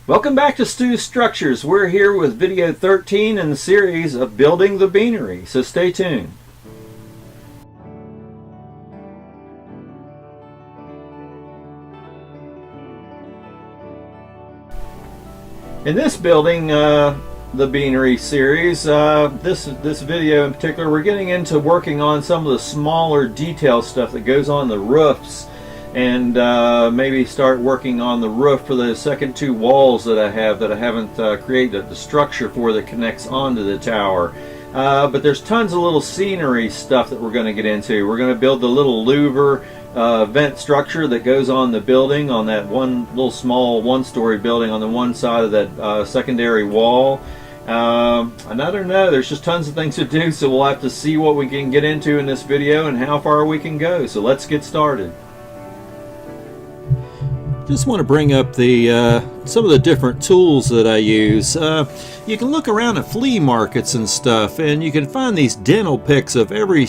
Welcome back to Stu's Structures. We're here with video 13 in the series of building the Beanery, so stay tuned. In this building, the Beanery series, this video in particular, we're getting into working on some of the smaller detail stuff that goes on the roofs, and maybe start working on the roof for the second two walls that I haven't created the structure for that connects onto the tower. But there's tons of little scenery stuff that we're going to get into. We're going to build the little louver vent structure that goes on the building, on that one little small one-story building on the one side of that secondary wall. And I don't know, there's just tons of things to do, so we'll have to see what we can get into in this video and how far we can go. So let's get started. Just want to bring up the some of the different tools that I use. You can look around at flea markets and stuff, and you can find these dental picks of every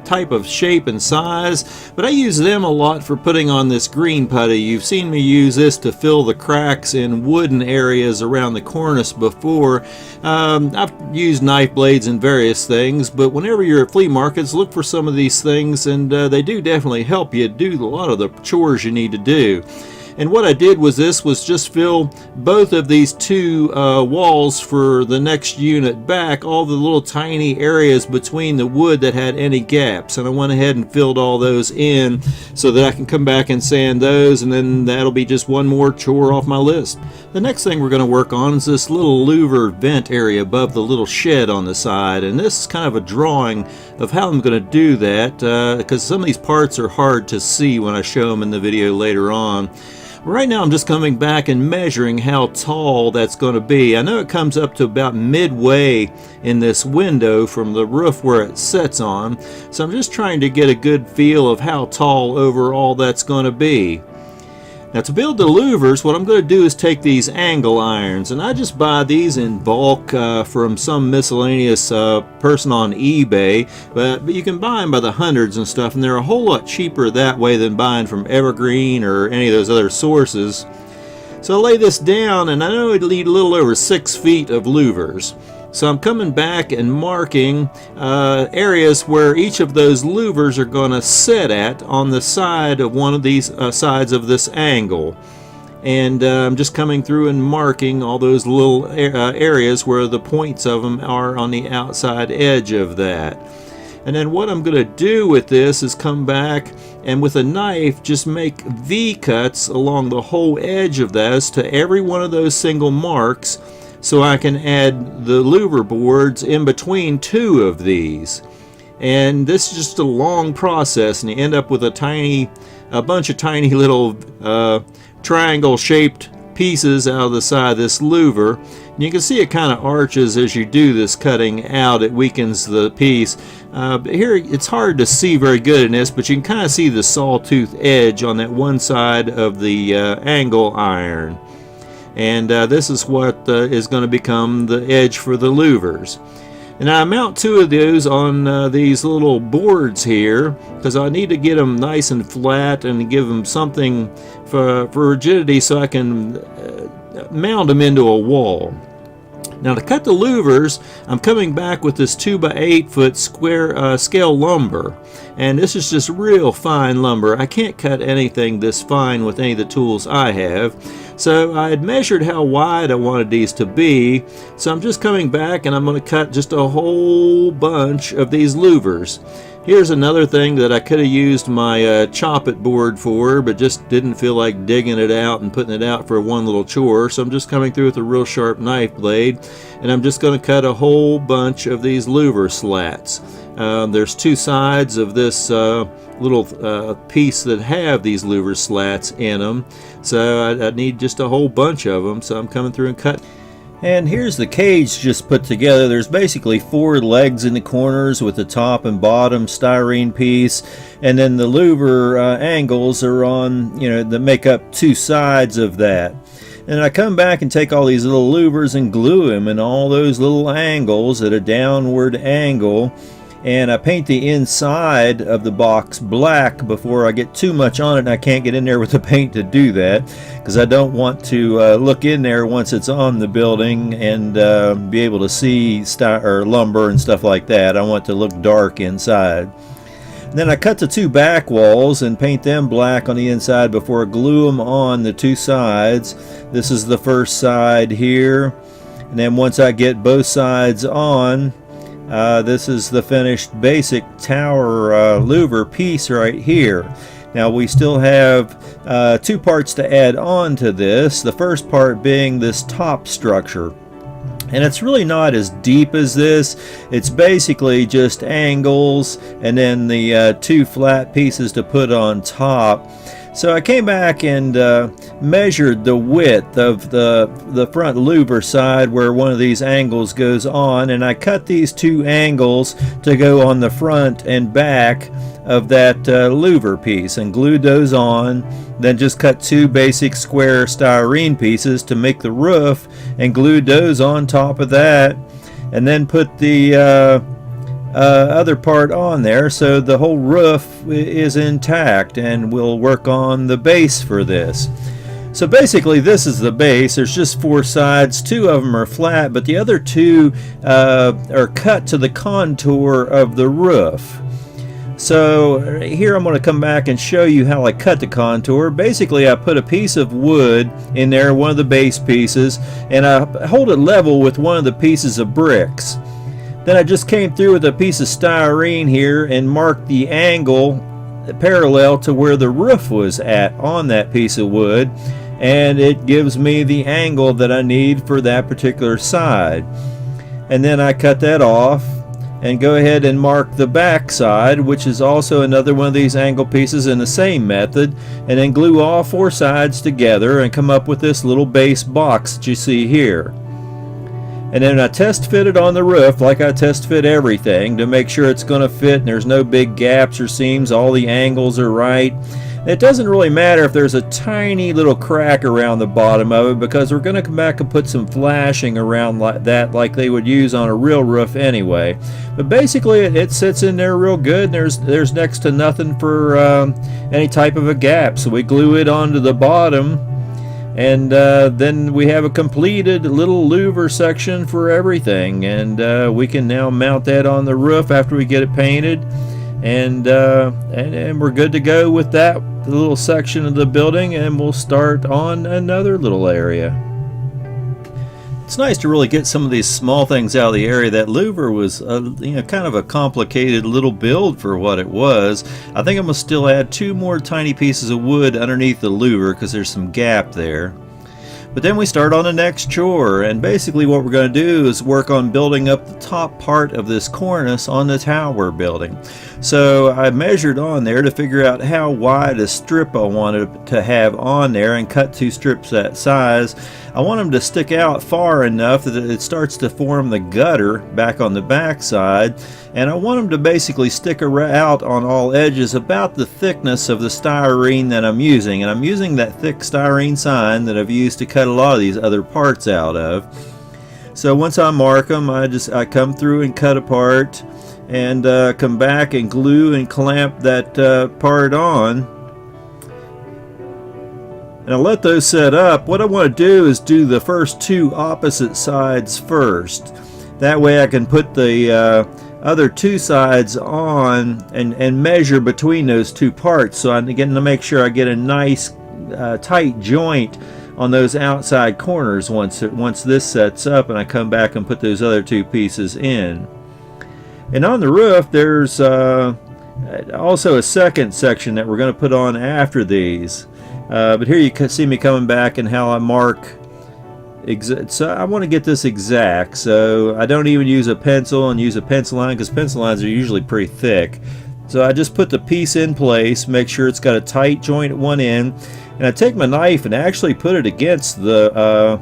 type of shape and size, but I use them a lot for putting on this green putty. You've seen me use this to fill the cracks in wooden areas around the cornice before. I've used knife blades and various things, but whenever you're at flea markets, look for some of these things, and they do definitely help you do a lot of the chores you need to do. And what I did was just fill both of these two walls for the next unit back, all the little tiny areas between the wood that had any gaps. And I went ahead and filled all those in so that I can come back and sand those, and then that'll be just one more chore off my list. The next thing we're going to work on is this little louver vent area above the little shed on the side. And this is kind of a drawing of how I'm going to do that, because some of these parts are hard to see when I show them in the video later on. Right now I'm just coming back and measuring how tall that's going to be. I know it comes up to about midway in this window from the roof where it sits on, so I'm just trying to get a good feel of how tall overall that's going to be. Now, to build the louvers, what I'm going to do is take these angle irons, and I just buy these in bulk from some miscellaneous person on eBay, but you can buy them by the hundreds and stuff, and they're a whole lot cheaper that way than buying from Evergreen or any of those other sources. So I lay this down, and I know it'll need a little over 6 feet of louvers. So I'm coming back and marking areas where each of those louvers are going to sit at on the side of one of these sides of this angle. And I'm just coming through and marking all those little areas where the points of them are on the outside edge of that. And then what I'm going to do with this is come back and with a knife just make V cuts along the whole edge of this to every one of those single marks, so I can add the louver boards in between two of these. And this is just a long process, and you end up with a bunch of tiny little triangle shaped pieces out of the side of this louver. And you can see it kind of arches as you do this cutting out. It weakens the piece. But here it's hard to see very good in this, but you can kind of see the sawtooth edge on that one side of the angle iron. And this is what is going to become the edge for the louvers. And I mount two of those on these little boards here, because I need to get them nice and flat and give them something for rigidity so I can mount them into a wall. Now, to cut the louvers, I'm coming back with this 2x8 foot square scale lumber, and this is just real fine lumber. I can't cut anything this fine with any of the tools I have, so I had measured how wide I wanted these to be, so I'm just coming back and I'm going to cut just a whole bunch of these louvers. Here's another thing that I could have used my chop it board for, but just didn't feel like digging it out and putting it out for one little chore. So I'm just coming through with a real sharp knife blade, and I'm just going to cut a whole bunch of these louver slats. There's two sides of this little piece that have these louver slats in them, so I need just a whole bunch of them. So I'm coming through and cut. And here's the cage just put together. There's basically 4 legs in the corners with the top and bottom styrene piece, and then the louver angles are on, that make up 2 sides of that. And I come back and take all these little louvers and glue them in all those little angles at a downward angle. and I paint the inside of the box black before I get too much on it, and I can't get in there with the paint to do that because I don't want to look in there once it's on the building and be able to see lumber and stuff like that. I want it to look dark inside. And then I cut the two back walls and paint them black on the inside before I glue them on the two sides. This is the first side here, and then once I get both sides on, this is the finished basic tower louver piece right here. Now we still have two parts to add on to this, the first part being this top structure. And it's really not as deep as this. It's basically just angles and then the two flat pieces to put on top. So I came back and measured the width of the front louver side where one of these angles goes on, and I cut these two angles to go on the front and back of that louver piece and glued those on. Then just cut two basic square styrene pieces to make the roof and glued those on top of that, and then put the other part on there so the whole roof is intact, and we'll work on the base for this. So basically this is the base. There's just four sides, two of them are flat, but the other two are cut to the contour of the roof. So here I'm going to come back and show you how I cut the contour. Basically I put a piece of wood in there, one of the base pieces, and I hold it level with one of the pieces of bricks. Then I just came through with a piece of styrene here and marked the angle parallel to where the roof was at on that piece of wood, and it gives me the angle that I need for that particular side. And then I cut that off and go ahead and mark the back side, which is also another one of these angle pieces in the same method, and then glue all four sides together and come up with this little base box that you see here. And then I test fit it on the roof like I test fit everything to make sure it's going to fit and there's no big gaps or seams, all the angles are right. It doesn't really matter if there's a tiny little crack around the bottom of it, because we're going to come back and put some flashing around like that, like they would use on a real roof anyway. But basically it sits in there real good, and there's next to nothing for any type of a gap. So we glue it onto the bottom, and then we have a completed little louver section for everything, and we can now mount that on the roof after we get it painted. And we're good to go with that little section of the building, and we'll start on another little area. It's nice to really get some of these small things out of the area. That louver was kind of a complicated little build for what it was. I think I'm gonna still add two more tiny pieces of wood underneath the louver because there's some gap there. But then we start on the next chore, and basically what we're going to do is work on building up the top part of this cornice on the tower building. So I measured on there to figure out how wide a strip I wanted to have on there, and cut two strips that size. I want them to stick out far enough that it starts to form the gutter back on the back side, and I want them to basically stick out on all edges about the thickness of the styrene that I'm using. And I'm using that thick styrene sign that I've used to cut a lot of these other parts out of. So once I mark them, I come through and cut apart, and come back and glue and clamp that part on. And I'll let those set up. What I want to do is do the first two opposite sides first. That way I can put the other two sides on and measure between those two parts. So I'm getting to make sure I get a nice tight joint on those outside corners once this sets up, and I come back and put those other two pieces in. And on the roof there's also a second section that we're going to put on after these. But here you can see me coming back and how I mark. So I want to get this exact, so I don't even use a pencil and use a pencil line, because pencil lines are usually pretty thick. So I just put the piece in place, make sure it's got a tight joint at one end, and I take my knife and actually put it against the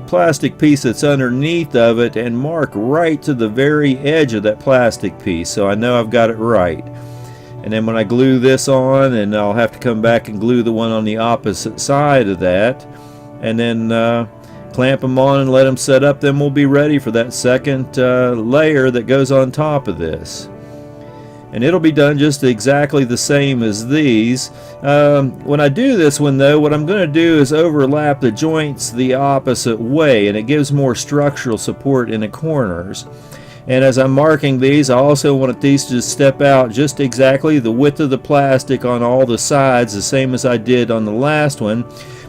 plastic piece that's underneath of it and mark right to the very edge of that plastic piece, so I know I've got it right. And then when I glue this on, and I'll have to come back and glue the one on the opposite side of that, and then clamp them on and let them set up, then we'll be ready for that second layer that goes on top of this. and it'll be done just exactly the same as these. When I do this one though, what I'm going to do is overlap the joints the opposite way, and it gives more structural support in the corners. And as I'm marking these, I also want these to step out just exactly the width of the plastic on all the sides, the same as I did on the last one.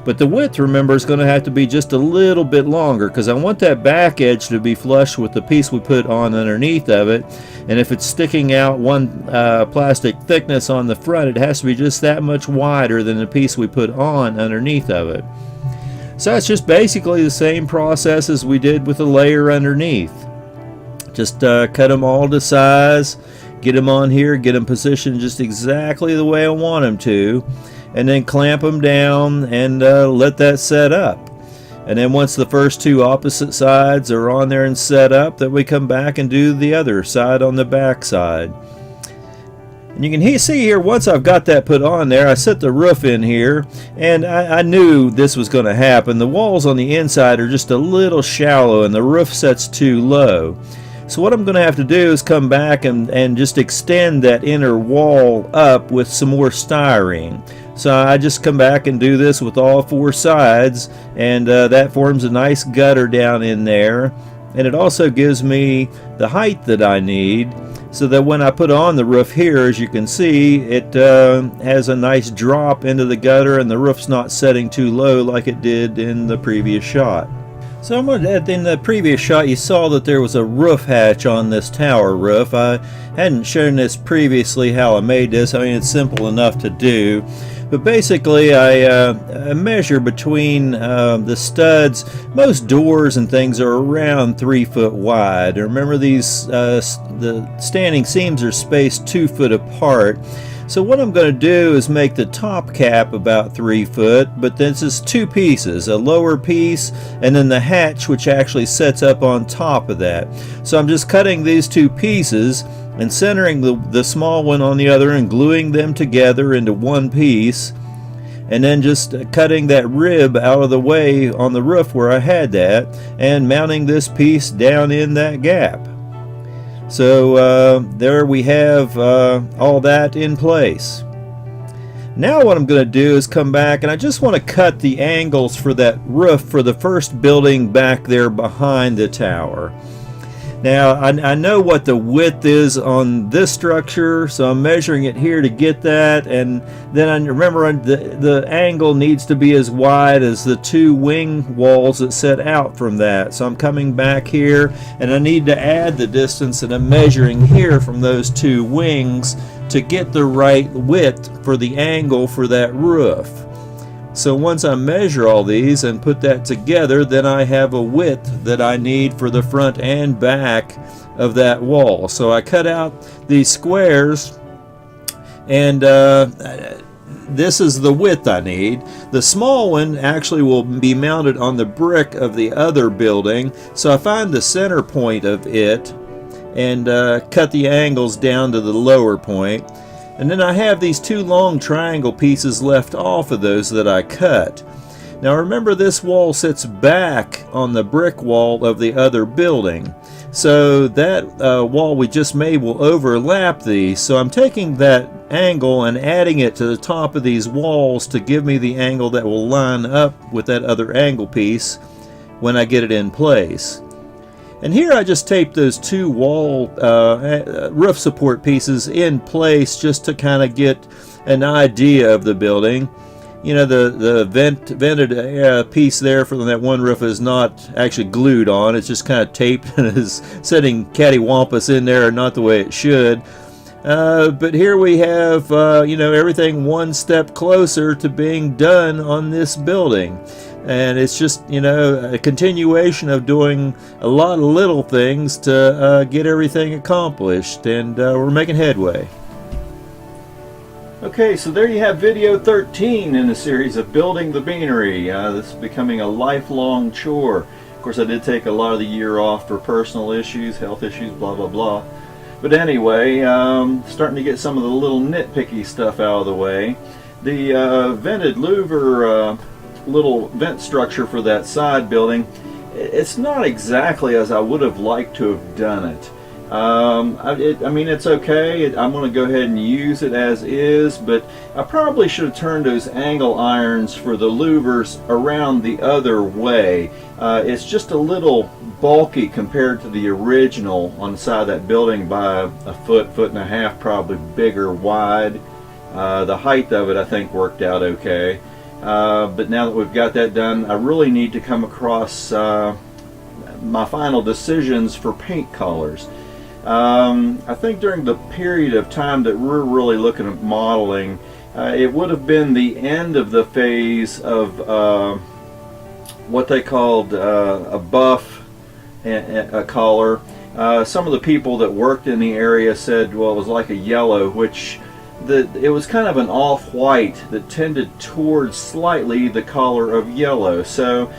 But the width, remember, is going to have to be just a little bit longer, because I want that back edge to be flush with the piece we put on underneath of it. And if it's sticking out one plastic thickness on the front, it has to be just that much wider than the piece we put on underneath of it. So it's just basically the same process as we did with the layer underneath. Just cut them all to size, get them on here, get them positioned just exactly the way I want them to, and then clamp them down and let that set up. And then once the first two opposite sides are on there and set up, then we come back and do the other side on the back side. And you can see here, once I've got that put on there, I set the roof in here, and I knew this was going to happen. The walls on the inside are just a little shallow and the roof sets too low. So what I'm going to have to do is come back and just extend that inner wall up with some more styrene. So I just come back and do this with all four sides, and that forms a nice gutter down in there. And it also gives me the height that I need, so that when I put on the roof here, as you can see, it has a nice drop into the gutter, and the roof's not setting too low like it did in the previous shot. So in the previous shot, you saw that there was a roof hatch on this tower roof. I hadn't shown this previously how I made this. I mean, it's simple enough to do. But basically, I measure between the studs. Most doors and things are around 3 foot wide. Remember, these the standing seams are spaced 2 foot apart. So what I'm going to do is make the top cap about 3 foot, but this is two pieces, a lower piece and then the hatch, which actually sets up on top of that. So I'm just cutting these two pieces and centering the small one on the other and gluing them together into one piece, and then just cutting that rib out of the way on the roof where I had that and mounting this piece down in that gap. So there we have all that in place. Now what I'm going to do is come back, and I just want to cut the angles for that roof for the first building back there behind the tower. Now I know what the width is on this structure, so I'm measuring it here to get that, and then I remember the angle needs to be as wide as the two wing walls that set out from that. So I'm coming back here, and I need to add the distance that I'm measuring here from those two wings to get the right width for the angle for that roof. So once I measure all these and put that together, then I have a width that I need for the front and back of that wall. So I cut out these squares, and this is the width I need. The small one actually will be mounted on the brick of the other building. So I find the center point of it and cut the angles down to the lower point. And then I have these two long triangle pieces left off of those that I cut. Now remember, this wall sits back on the brick wall of the other building. So that wall we just made will overlap these. So I'm taking that angle and adding it to the top of these walls to give me the angle that will line up with that other angle piece when I get it in place. And here I just taped those two wall roof support pieces in place just to kind of get an idea of the building. You know, the vented piece there from that one roof is not actually glued on. It's just kind of taped and is sitting cattywampus in there, not the way it should. But here we have, you know, everything one step closer to being done on this building. And it's just, you know, a continuation of doing a lot of little things to get everything accomplished, and we're making headway. Okay, so there you have video 13 in the series of building the Beanery. This is becoming a lifelong chore. Of course, I did take a lot of the year off for personal issues, health issues, blah, blah, blah. But anyway, starting to get some of the little nitpicky stuff out of the way. The vented louver little vent structure for that side building, it's not exactly as I would have liked to have done it. I mean, it's okay. I'm going to go ahead and use it as is, but I probably should have turned those angle irons for the louvers around the other way. It's just a little bulky compared to the original on the side of that building by a foot, foot and a half, probably bigger wide. The height of it, I think, worked out okay. But now that we've got that done, I really need to come across my final decisions for paint colors. I think during the period of time that we're really looking at modeling, it would have been the end of the phase of what they called a buff a color. Some of the people that worked in the area said, well, it was like a yellow, which it was kind of an off-white that tended towards slightly the color of yellow. So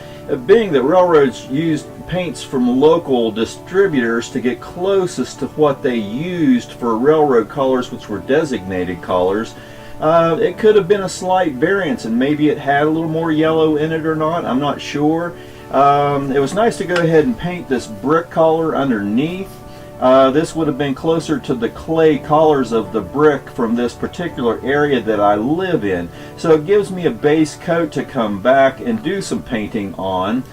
being that railroads used paints from local distributors to get closest to what they used for railroad colors, which were designated colors, it could have been a slight variance, and maybe it had a little more yellow in it or not. I'm not sure. It was nice to go ahead and paint this brick color underneath. This would have been closer to the clay colors of the brick from this particular area that I live in. So it gives me a base coat to come back and do some painting on.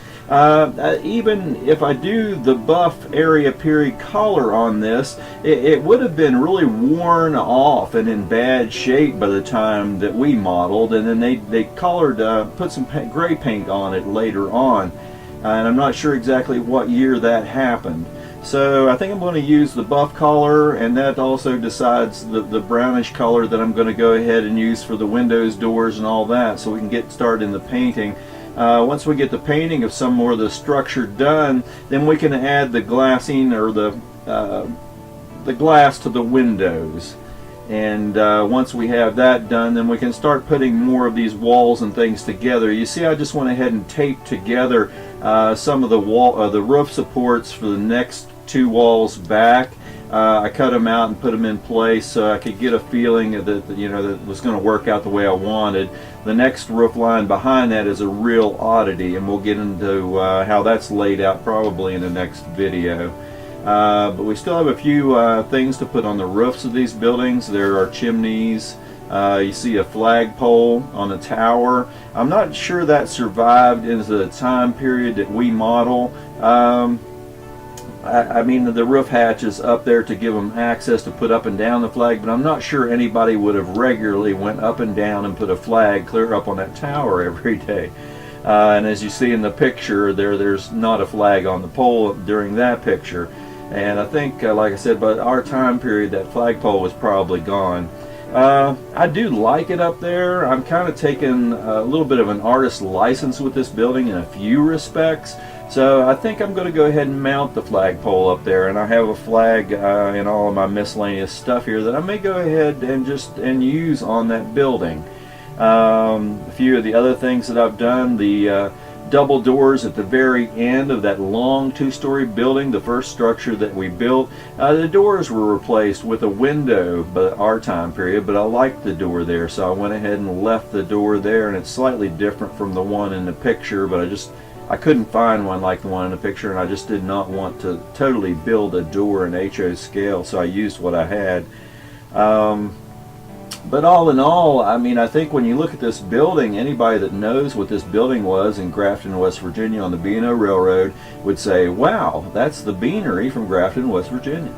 Even if I do the buff area period color on this, it would have been really worn off and in bad shape by the time that we modeled, and then they colored, put some gray paint on it later on, and I'm not sure exactly what year that happened. So I think I'm going to use the buff color, and that also decides the brownish color that I'm going to go ahead and use for the windows, doors, and all that, so we can get started in the painting. Once we get the painting of some more of the structure done, then we can add the glassing or the glass to the windows. And once we have that done, then we can start putting more of these walls and things together. You see, I just went ahead and taped together some of the roof supports for the next two walls back. I cut them out and put them in place so I could get a feeling that that it was going to work out the way I wanted. The next roof line behind that is a real oddity, and we'll get into how that's laid out probably in the next video. But we still have a few things to put on the roofs of these buildings. There are chimneys. You see a flagpole on the tower. I'm not sure that survived into the time period that we model. I mean, the roof hatch is up there to give them access to put up and down the flag, but I'm not sure anybody would have regularly went up and down and put a flag clear up on that tower every day. And as you see in the picture, there's not a flag on the pole during that picture. And I think, like I said, by our time period, that flagpole was probably gone. I do like it up there. I'm kind of taking a little bit of an artist license with this building in a few respects. So I think I'm going to go ahead and mount the flagpole up there, and I have a flag in all of my miscellaneous stuff here that I may go ahead and use on that building. A few of the other things that I've done, the double doors at the very end of that long two-story building, the first structure that we built, the doors were replaced with a window by our time period, but I liked the door there, so I went ahead and left the door there, and it's slightly different from the one in the picture, but I couldn't find one like the one in the picture, and I just did not want to totally build a door in HO scale, so I used what I had. But all in all, I mean, I think when you look at this building, anybody that knows what this building was in Grafton, West Virginia on the B&O Railroad would say, wow, that's the Beanery from Grafton, West Virginia.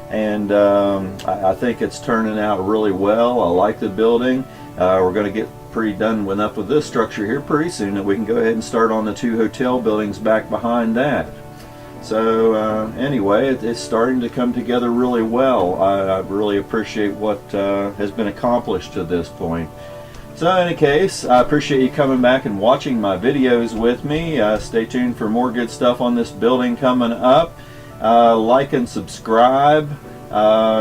And I think it's turning out really well. I like the building. We're going to get pretty done enough with this structure here pretty soon that we can go ahead and start on the two hotel buildings back behind that. So anyway, it's starting to come together really well. I really appreciate what has been accomplished to this point. So in any case, I appreciate you coming back and watching my videos with me. Stay tuned for more good stuff on this building coming up. Like and subscribe.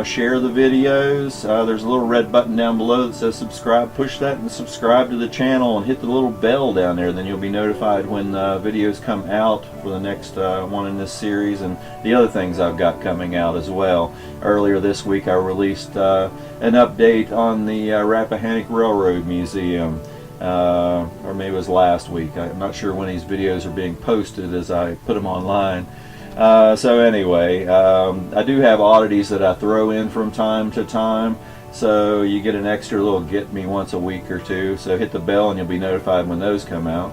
Share the videos. There's a little red button down below that says subscribe. Push that and subscribe to the channel, and hit the little bell down there. Then you'll be notified when videos come out for the next one in this series, and the other things I've got coming out as well. Earlier this week I released an update on the Rappahannock Railroad Museum, or maybe it was last week. I'm not sure when these videos are being posted as I put them online. So anyway, I do have oddities that I throw in from time to time. So you get an extra little get me once a week or two. So hit the bell and you'll be notified when those come out.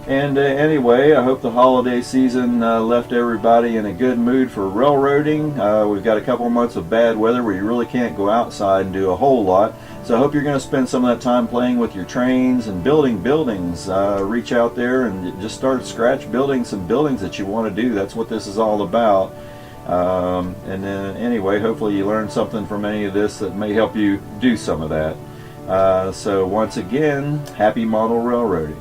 And anyway, I hope the holiday season left everybody in a good mood for railroading. We've got a couple of months of bad weather where you really can't go outside and do a whole lot. So I hope you're going to spend some of that time playing with your trains and building buildings. Reach out there and just start scratch building some buildings that you want to do. That's what this is all about. And then anyway, hopefully you learned something from any of this that may help you do some of that. So once again, happy model railroading.